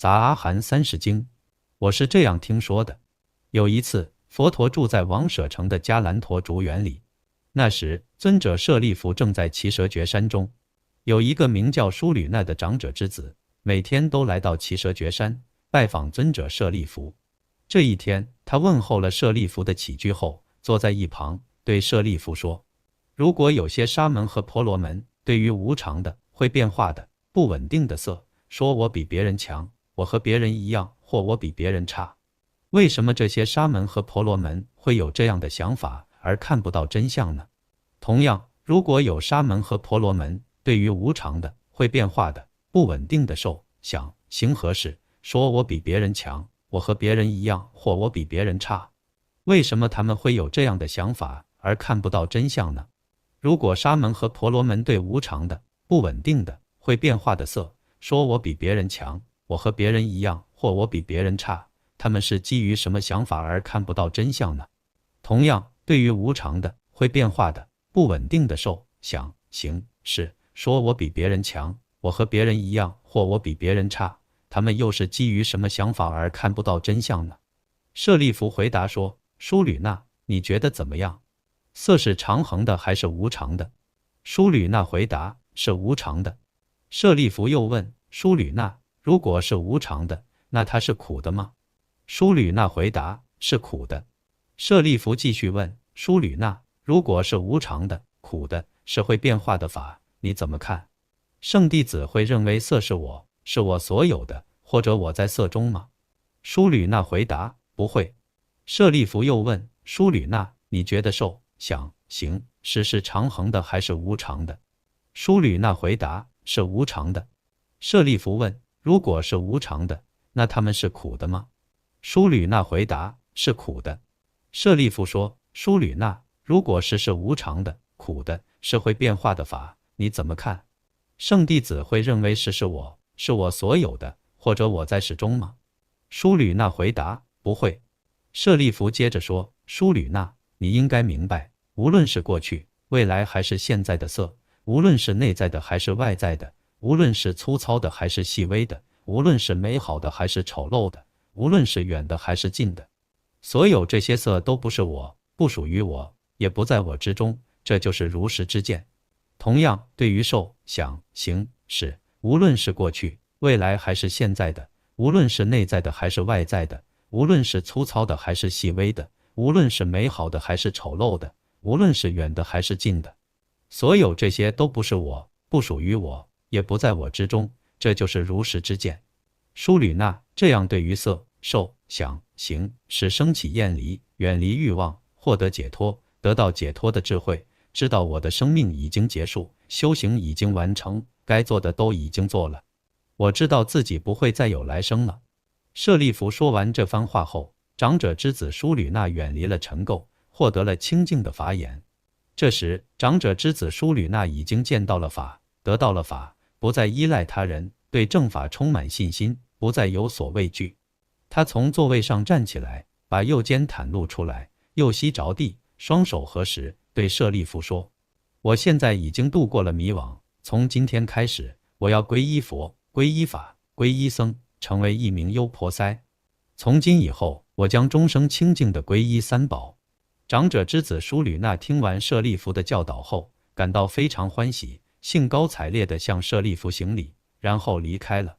杂阿含30经。我是这样听说的。有一次，佛陀住在王舍城的迦兰陀竹园里，那时尊者舍利弗正在耆蛇绝山中。有一个名叫舒吕那的长者之子，每天都来到耆蛇绝山拜访尊者舍利弗。这一天，他问候了舍利弗的起居后，坐在一旁，对舍利弗说：如果有些沙门和婆罗门对于无常的、会变化的、不稳定的色，说我比别人强，我和别人一样，或我比别人差，为什么这些沙门和婆罗门会有这样的想法而看不到真相呢？同样，如果有沙门和婆罗门对于无常的、会变化的、不稳定的受、想、行和事，说我比别人强，我和别人一样，或我比别人差，为什么他们会有这样的想法而看不到真相呢？如果沙门和婆罗门对无常的、不稳定的、会变化的色，说我比别人强，我和别人一样，或我比别人差，他们是基于什么想法而看不到真相呢？同样，对于无常的、会变化的、不稳定的受、想、行、识，说我比别人强，我和别人一样，或我比别人差，他们又是基于什么想法而看不到真相呢？舍利弗回答说：舒吕那，你觉得怎么样？色是常恒的还是无常的？舒吕那回答：是无常的。舍利弗又问舒吕那：如果是无常的，那它是苦的吗？舒吕那回答：是苦的。舍利弗继续问舒吕那：如果是无常的、苦的，是会变化的法，你怎么看？圣弟子会认为色是我，是我所有的，或者我在色中吗？舒吕那回答：不会。舍利弗又问舒吕那：你觉得受、想、行、识是常恒的还是无常的？舒吕那回答：是无常的。舍利弗问：如果是无常的，那他们是苦的吗？舒吕那回答：是苦的。舍利弗说：舒吕那，如果是无常的、苦的，是会变化的法，你怎么看？圣弟子会认为是我，是我所有的，或者我在始中吗？舒吕那回答：不会。舍利弗接着说：舒吕那，你应该明白，无论是过去、未来还是现在的色，无论是内在的还是外在的，无论是粗糙的还是细微的，无论是美好的还是丑陋的，无论是远的还是近的，所有这些色都不是我，不属于我，也不在我之中，这就是如实之见。同样，对于受、想、行、识，无论是过去、未来还是现在的，无论是内在的还是外在的，无论是粗糙的还是细微的，无论是美好的还是丑陋的，无论是远的还是近的，所有这些都不是我，不属于我，也不在我之中，这就是如实之见。舒吕那，这样对于色、受、想、行、识升起厌离，远离欲望，获得解脱，得到解脱的智慧，知道我的生命已经结束，修行已经完成，该做的都已经做了，我知道自己不会再有来生了。舍利弗说完这番话后，长者之子舒吕那远离了尘垢，获得了清净的法眼。这时，长者之子舒吕那已经见到了法，得到了法，不再依赖他人，对正法充满信心，不再有所畏惧。他从座位上站起来，把右肩袒露出来，右膝着地，双手合十，对舍利弗说：我现在已经度过了迷惘，从今天开始，我要皈依佛，皈依法，皈依僧，成为一名优婆塞。从今以后，我将终生清净地皈依三宝。长者之子舒吕那听完舍利弗的教导后，感到非常欢喜，兴高采烈地向舍利弗行礼，然后离开了。